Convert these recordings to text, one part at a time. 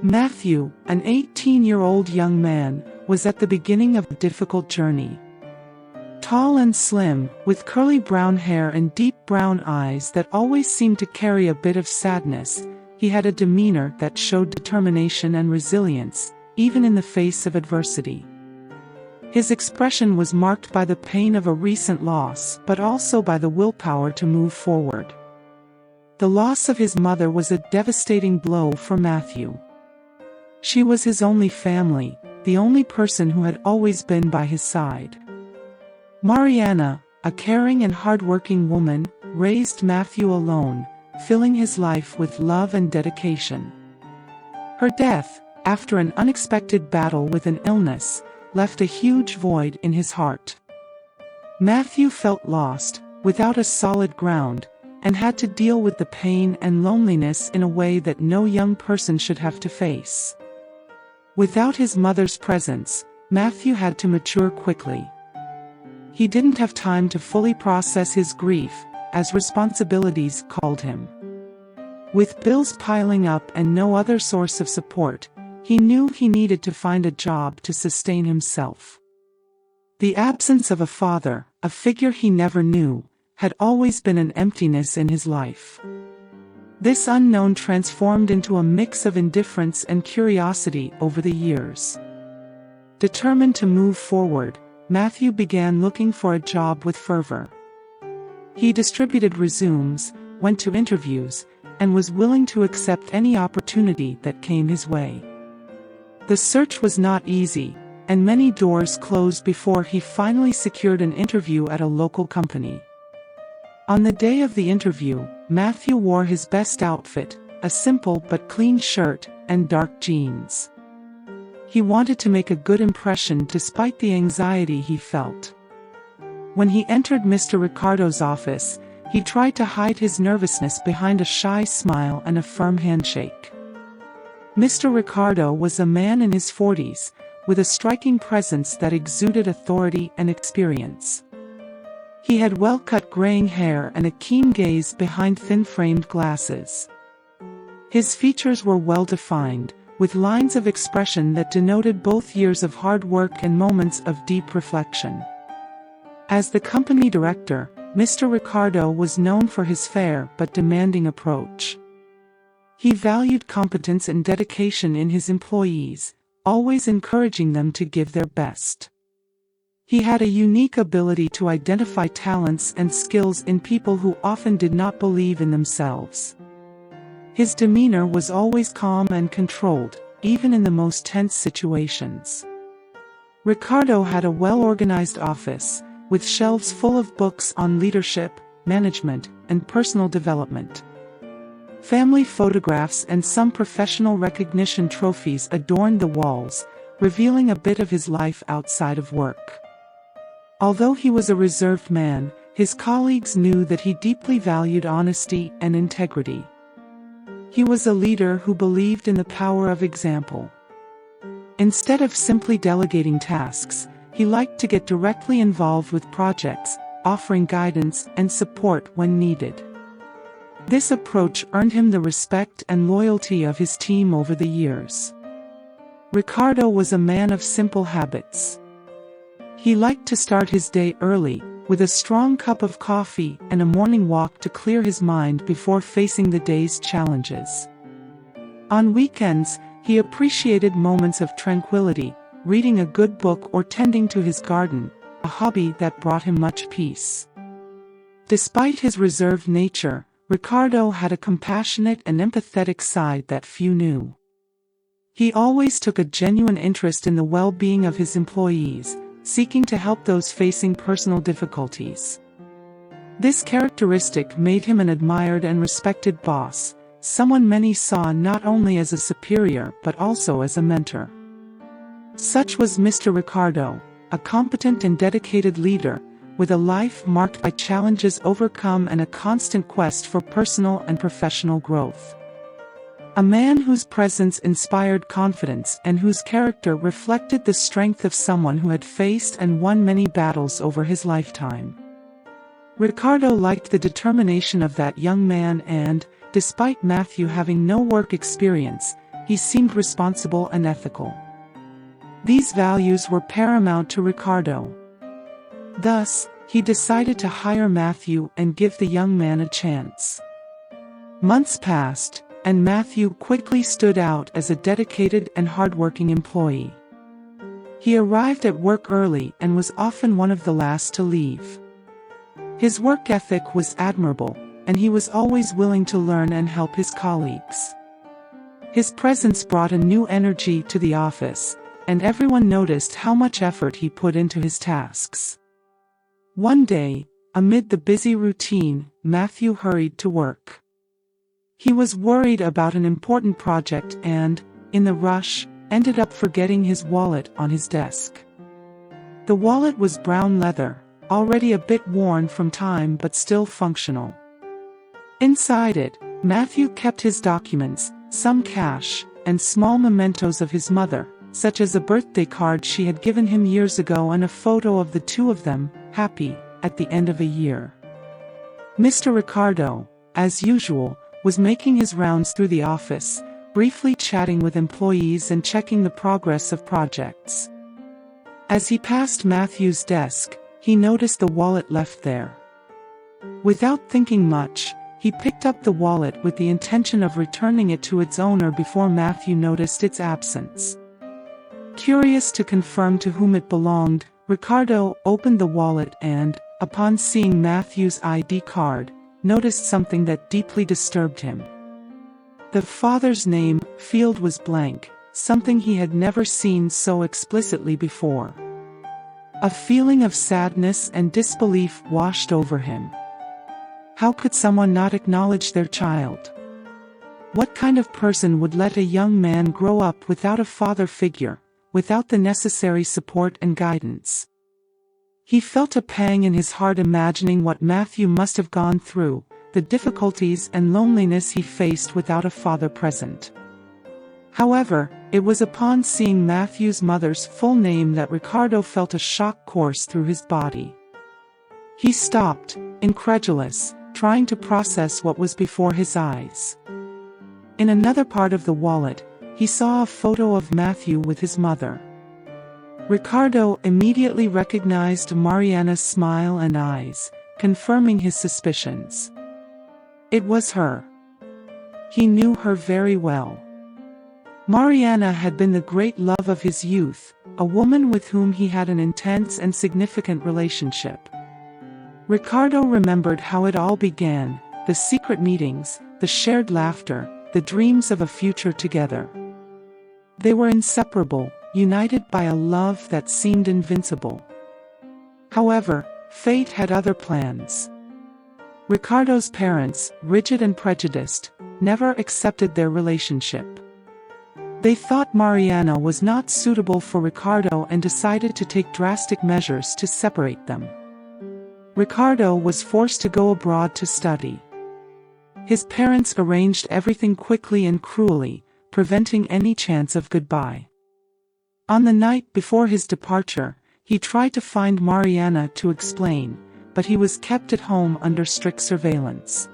Matthew, an 18-year-old young man, was at the beginning of a difficult journey. Tall and slim, with curly brown hair and deep brown eyes that always seemed to carry a bit of sadness, he had a demeanor that showed determination and resilience, even in the face of adversity. His expression was marked by the pain of a recent loss, but also by the willpower to move forward. The loss of his mother was a devastating blow for Matthew. She was his only family, the only person who had always been by his side. Mariana, a caring and hard-working woman, raised Matthew alone, filling his life with love and dedication. Her death, after an unexpected battle with an illness, left a huge void in his heart. Matthew felt lost, without a solid ground, and had to deal with the pain and loneliness in a way that no young person should have to face. Without his mother's presence, Matthew had to mature quickly. He didn't have time to fully process his grief, as responsibilities called him. With bills piling up and no other source of support, he knew he needed to find a job to sustain himself. The absence of a father, a figure he never knew, had always been an emptiness in his life. This unknown transformed into a mix of indifference and curiosity over the years. Determined to move forward, Matthew began looking for a job with fervor. He distributed resumes, went to interviews, and was willing to accept any opportunity that came his way. The search was not easy, and many doors closed before he finally secured an interview at a local company. On the day of the interview, Matthew wore his best outfit, a simple but clean shirt, and dark jeans. He wanted to make a good impression despite the anxiety he felt. When he entered Mr. Ricardo's office, he tried to hide his nervousness behind a shy smile and a firm handshake. Mr. Ricardo was a man in his 40s, with a striking presence that exuded authority and experience. He had well-cut graying hair and a keen gaze behind thin-framed glasses. His features were well-defined, with lines of expression that denoted both years of hard work and moments of deep reflection. As the company director, Mr. Ricardo was known for his fair but demanding approach. He valued competence and dedication in his employees, always encouraging them to give their best. He had a unique ability to identify talents and skills in people who often did not believe in themselves. His demeanor was always calm and controlled, even in the most tense situations. Ricardo had a well-organized office, with shelves full of books on leadership, management, and personal development. Family photographs and some professional recognition trophies adorned the walls, revealing a bit of his life outside of work. Although he was a reserved man, his colleagues knew that he deeply valued honesty and integrity. He was a leader who believed in the power of example. Instead of simply delegating tasks, he liked to get directly involved with projects, offering guidance and support when needed. This approach earned him the respect and loyalty of his team over the years. Ricardo was a man of simple habits. He liked to start his day early, with a strong cup of coffee and a morning walk to clear his mind before facing the day's challenges. On weekends, he appreciated moments of tranquility, reading a good book or tending to his garden, a hobby that brought him much peace. Despite his reserved nature, Ricardo had a compassionate and empathetic side that few knew. He always took a genuine interest in the well-being of his employees, seeking to help those facing personal difficulties. This characteristic made him an admired and respected boss, someone many saw not only as a superior but also as a mentor. Such was Mr. Ricardo, a competent and dedicated leader, with a life marked by challenges overcome and a constant quest for personal and professional growth. A man whose presence inspired confidence and whose character reflected the strength of someone who had faced and won many battles over his lifetime. Ricardo liked the determination of that young man and, despite Matthew having no work experience, he seemed responsible and ethical. These values were paramount to Ricardo. Thus, he decided to hire Matthew and give the young man a chance. Months passed, and Matthew quickly stood out as a dedicated and hardworking employee. He arrived at work early and was often one of the last to leave. His work ethic was admirable, and he was always willing to learn and help his colleagues. His presence brought a new energy to the office, and everyone noticed how much effort he put into his tasks. One day, amid the busy routine, Matthew hurried to work. He was worried about an important project and, in the rush, ended up forgetting his wallet on his desk. The wallet was brown leather, already a bit worn from time but still functional. Inside it, Matthew kept his documents, some cash, and small mementos of his mother, such as a birthday card she had given him years ago and a photo of the two of them, happy, at the end of a year. Mr. Ricardo, as usual, was making his rounds through the office, briefly chatting with employees and checking the progress of projects. As he passed Matthew's desk, he noticed the wallet left there. Without thinking much, he picked up the wallet with the intention of returning it to its owner before Matthew noticed its absence. Curious to confirm to whom it belonged, Ricardo opened the wallet and, upon seeing Matthew's ID card, noticed something that deeply disturbed him. The father's name field was blank, something he had never seen so explicitly before. A feeling of sadness and disbelief washed over him. How could someone not acknowledge their child? What kind of person would let a young man grow up without a father figure, without the necessary support and guidance? He felt a pang in his heart imagining what Matthew must have gone through, the difficulties and loneliness he faced without a father present. However, it was upon seeing Matthew's mother's full name that Ricardo felt a shock course through his body. He stopped, incredulous, trying to process what was before his eyes. In another part of the wallet, he saw a photo of Matthew with his mother. Ricardo immediately recognized Mariana's smile and eyes, confirming his suspicions. It was her. He knew her very well. Mariana had been the great love of his youth, a woman with whom he had an intense and significant relationship. Ricardo remembered how it all began, the secret meetings, the shared laughter, the dreams of a future together. They were inseparable, united by a love that seemed invincible. However, fate had other plans. Ricardo's parents, rigid and prejudiced, never accepted their relationship. They thought Mariana was not suitable for Ricardo and decided to take drastic measures to separate them. Ricardo was forced to go abroad to study. His parents arranged everything quickly and cruelly, preventing any chance of goodbye. On the night before his departure, he tried to find Mariana to explain, but he was kept at home under strict surveillance.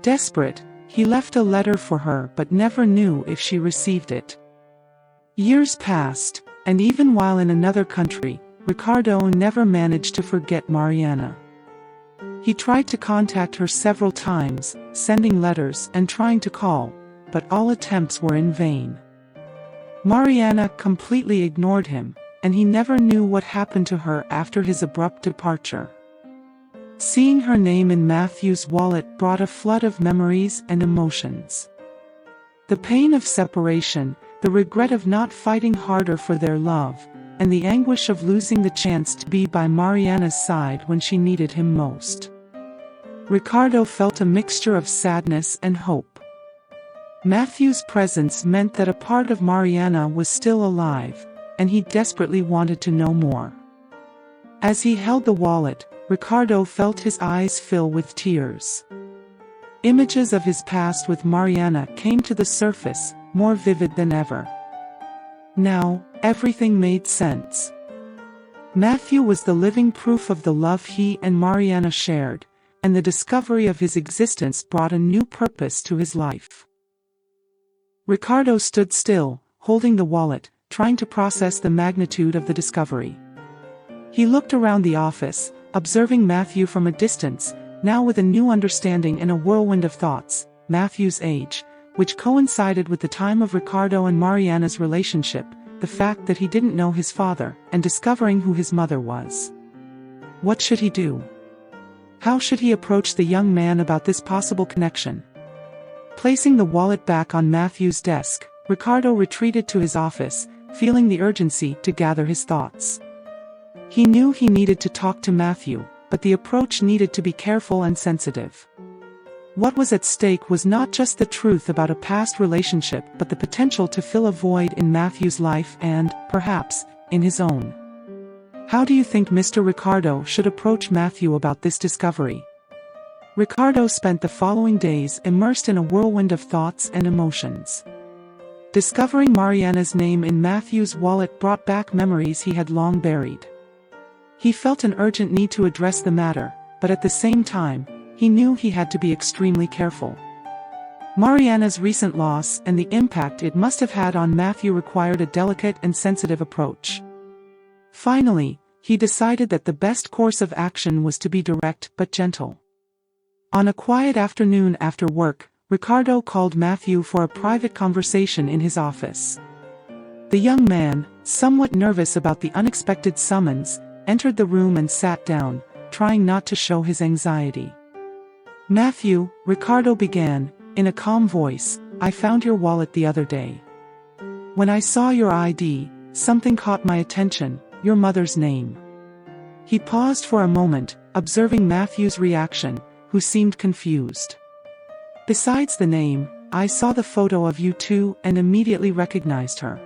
Desperate, he left a letter for her but never knew if she received it. Years passed, and even while in another country, Ricardo never managed to forget Mariana. He tried to contact her several times, sending letters and trying to call, but all attempts were in vain. Mariana completely ignored him, and he never knew what happened to her after his abrupt departure. Seeing her name in Matthew's wallet brought a flood of memories and emotions. The pain of separation, the regret of not fighting harder for their love, and the anguish of losing the chance to be by Mariana's side when she needed him most. Ricardo felt a mixture of sadness and hope. Matthew's presence meant that a part of Mariana was still alive, and he desperately wanted to know more. As he held the wallet, Ricardo felt his eyes fill with tears. Images of his past with Mariana came to the surface, more vivid than ever. Now, everything made sense. Matthew was the living proof of the love he and Mariana shared, and the discovery of his existence brought a new purpose to his life. Ricardo stood still, holding the wallet, trying to process the magnitude of the discovery. He looked around the office, observing Matthew from a distance, now with a new understanding and a whirlwind of thoughts. Matthew's age, which coincided with the time of Ricardo and Mariana's relationship, the fact that he didn't know his father, and discovering who his mother was. What should he do? How should he approach the young man about this possible connection? Placing the wallet back on Matthew's desk, Ricardo retreated to his office, feeling the urgency to gather his thoughts. He knew he needed to talk to Matthew, but the approach needed to be careful and sensitive. What was at stake was not just the truth about a past relationship but the potential to fill a void in Matthew's life and, perhaps, in his own. How do you think Mr. Ricardo should approach Matthew about this discovery? Ricardo spent the following days immersed in a whirlwind of thoughts and emotions. Discovering Mariana's name in Matthew's wallet brought back memories he had long buried. He felt an urgent need to address the matter, but at the same time, he knew he had to be extremely careful. Mariana's recent loss and the impact it must have had on Matthew required a delicate and sensitive approach. Finally, he decided that the best course of action was to be direct but gentle. On a quiet afternoon after work, Ricardo called Matthew for a private conversation in his office. The young man, somewhat nervous about the unexpected summons, entered the room and sat down, trying not to show his anxiety. "Matthew," Ricardo began, in a calm voice, "I found your wallet the other day. When I saw your ID, something caught my attention, your mother's name." He paused for a moment, observing Matthew's reaction, who seemed confused. "Besides the name, I saw the photo of you too and immediately recognized her.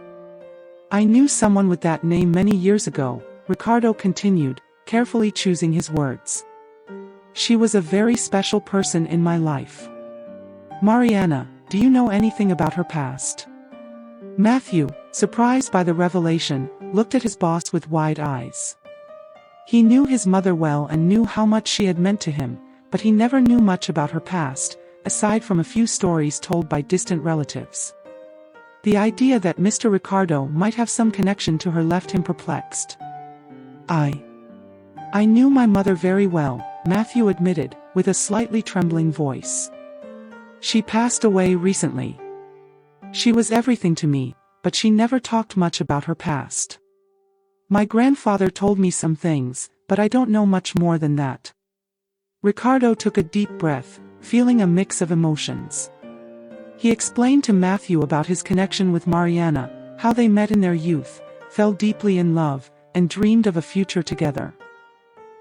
I knew someone with that name many years ago," Ricardo continued, carefully choosing his words. "She was a very special person in my life. Mariana, do you know anything about her past?" Matthew, surprised by the revelation, looked at his boss with wide eyes. He knew his mother well and knew how much she had meant to him, but he never knew much about her past, aside from a few stories told by distant relatives. The idea that Mr. Ricardo might have some connection to her left him perplexed. I knew my mother very well," Matthew admitted, with a slightly trembling voice. "She passed away recently. She was everything to me, but she never talked much about her past. My grandfather told me some things, but I don't know much more than that." Ricardo took a deep breath, feeling a mix of emotions. He explained to Matthew about his connection with Mariana, how they met in their youth, fell deeply in love, and dreamed of a future together.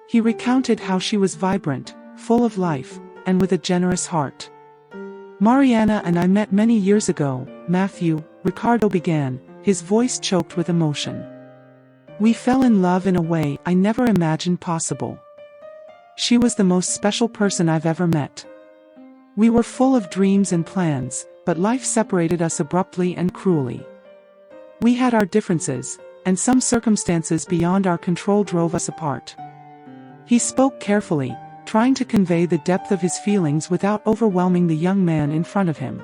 He recounted how she was vibrant, full of life, and with a generous heart. "Mariana and I met many years ago, Matthew," Ricardo began, his voice choked with emotion. "We fell in love in a way I never imagined possible. She was the most special person I've ever met. We were full of dreams and plans, but life separated us abruptly and cruelly. We had our differences, and some circumstances beyond our control drove us apart." He spoke carefully, trying to convey the depth of his feelings without overwhelming the young man in front of him.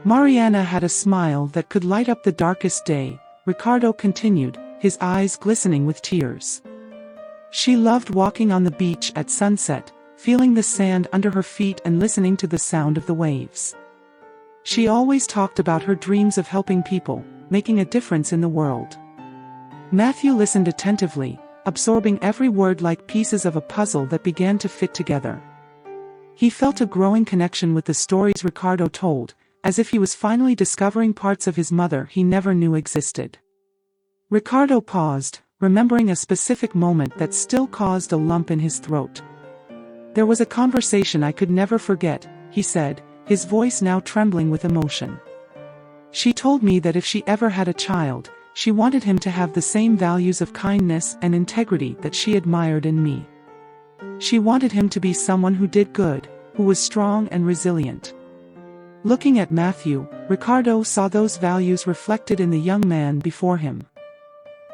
"Mariana had a smile that could light up the darkest day," Ricardo continued, his eyes glistening with tears. "She loved walking on the beach at sunset, feeling the sand under her feet and listening to the sound of the waves. She always talked about her dreams of helping people, making a difference in the world." Matthew listened attentively, absorbing every word like pieces of a puzzle that began to fit together. He felt a growing connection with the stories Ricardo told, as if he was finally discovering parts of his mother he never knew existed. Ricardo paused, remembering a specific moment that still caused a lump in his throat. "There was a conversation I could never forget," he said, his voice now trembling with emotion. "She told me that if she ever had a child, she wanted him to have the same values of kindness and integrity that she admired in me. She wanted him to be someone who did good, who was strong and resilient." Looking at Matthew, Ricardo saw those values reflected in the young man before him.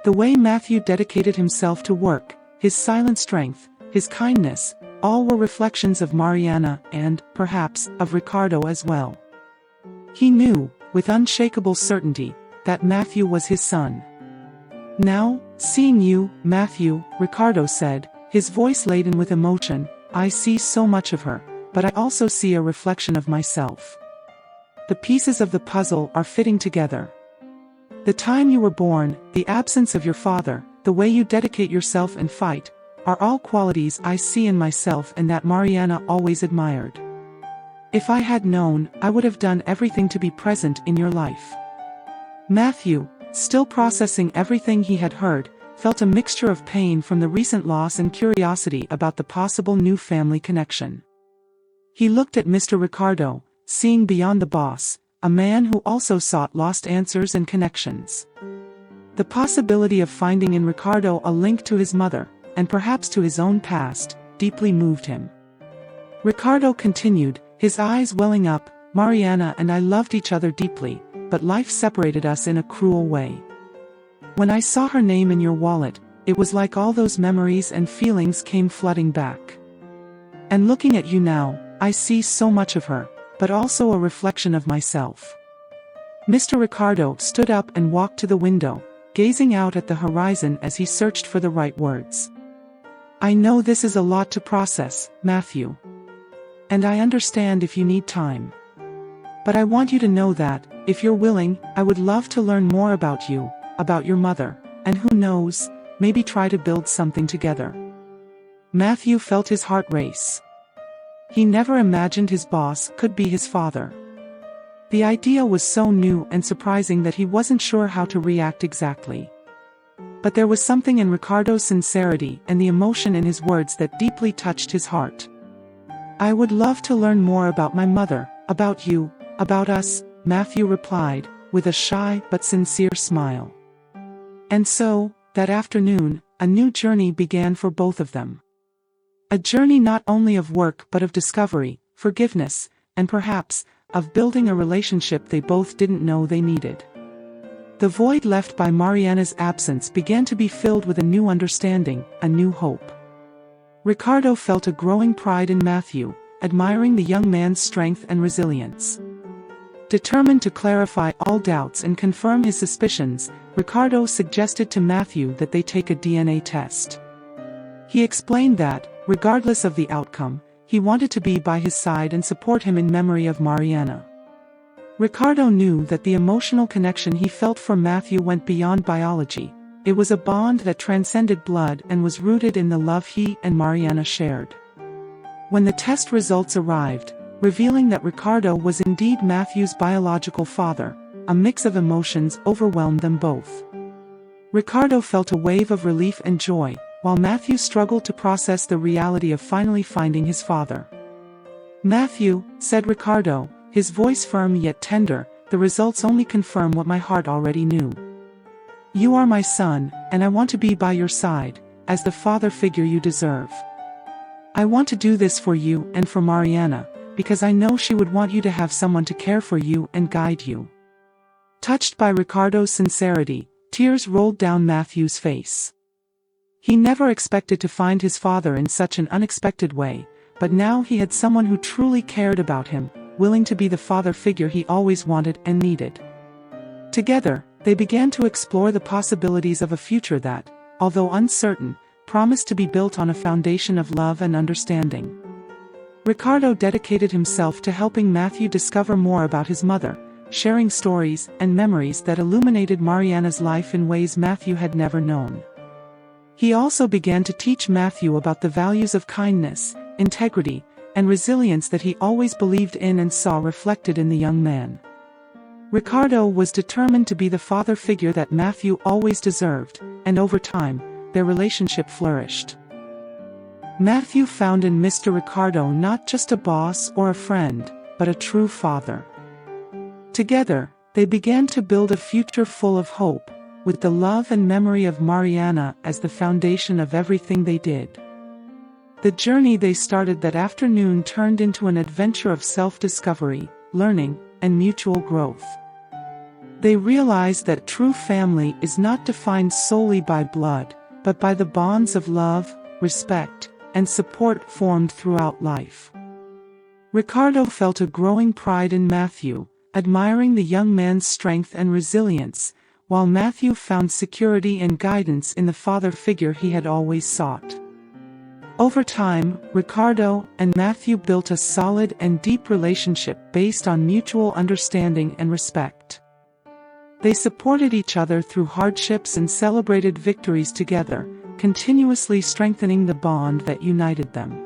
The way Matthew dedicated himself to work, his silent strength, his kindness, all were reflections of Mariana and, perhaps, of Ricardo as well. He knew, with unshakable certainty, that Matthew was his son. "Now, seeing you, Matthew," Ricardo said, his voice laden with emotion, "I see so much of her, but I also see a reflection of myself. The pieces of the puzzle are fitting together. The time you were born, the absence of your father, the way you dedicate yourself and fight, are all qualities I see in myself and that Mariana always admired. If I had known, I would have done everything to be present in your life." Matthew, still processing everything he had heard, felt a mixture of pain from the recent loss and curiosity about the possible new family connection. He looked at Mr. Ricardo, seeing beyond the boss, a man who also sought lost answers and connections. The possibility of finding in Ricardo a link to his mother, and perhaps to his own past, deeply moved him. Ricardo continued, his eyes welling up, "Mariana and I loved each other deeply, but life separated us in a cruel way. When I saw her name in your wallet, it was like all those memories and feelings came flooding back. And looking at you now, I see so much of her, but also a reflection of myself." Mr. Ricardo stood up and walked to the window, gazing out at the horizon as he searched for the right words. "I know this is a lot to process, Matthew. And I understand if you need time. But I want you to know that, if you're willing, I would love to learn more about you, about your mother, and who knows, maybe try to build something together." Matthew felt his heart race. He never imagined his boss could be his father. The idea was so new and surprising that he wasn't sure how to react exactly. But there was something in Ricardo's sincerity and the emotion in his words that deeply touched his heart. "I would love to learn more about my mother, about you, about us," Matthew replied, with a shy but sincere smile. And so, that afternoon, a new journey began for both of them. A journey not only of work but of discovery, forgiveness, and perhaps, of building a relationship they both didn't know they needed. The void left by Mariana's absence began to be filled with a new understanding, a new hope. Ricardo felt a growing pride in Matthew, admiring the young man's strength and resilience. Determined to clarify all doubts and confirm his suspicions, Ricardo suggested to Matthew that they take a DNA test. He explained that, regardless of the outcome, he wanted to be by his side and support him in memory of Mariana. Ricardo knew that the emotional connection he felt for Matthew went beyond biology. It was a bond that transcended blood and was rooted in the love he and Mariana shared. When the test results arrived, revealing that Ricardo was indeed Matthew's biological father, a mix of emotions overwhelmed them both. Ricardo felt a wave of relief and joy, while Matthew struggled to process the reality of finally finding his father. "Matthew," said Ricardo, his voice firm yet tender, "the results only confirm what my heart already knew. You are my son, and I want to be by your side, as the father figure you deserve. I want to do this for you and for Mariana, because I know she would want you to have someone to care for you and guide you." Touched by Ricardo's sincerity, tears rolled down Matthew's face. He never expected to find his father in such an unexpected way, but now he had someone who truly cared about him, willing to be the father figure he always wanted and needed. Together, they began to explore the possibilities of a future that, although uncertain, promised to be built on a foundation of love and understanding. Ricardo dedicated himself to helping Matthew discover more about his mother, sharing stories and memories that illuminated Mariana's life in ways Matthew had never known. He also began to teach Matthew about the values of kindness, integrity, and resilience that he always believed in and saw reflected in the young man. Ricardo was determined to be the father figure that Matthew always deserved, and over time, their relationship flourished. Matthew found in Mr. Ricardo not just a boss or a friend, but a true father. Together, they began to build a future full of hope, with the love and memory of Mariana as the foundation of everything they did. The journey they started that afternoon turned into an adventure of self-discovery, learning, and mutual growth. They realized that true family is not defined solely by blood, but by the bonds of love, respect, and support formed throughout life. Ricardo felt a growing pride in Matthew, admiring the young man's strength and resilience, while Matthew found security and guidance in the father figure he had always sought. Over time, Ricardo and Matthew built a solid and deep relationship based on mutual understanding and respect. They supported each other through hardships and celebrated victories together, continuously strengthening the bond that united them.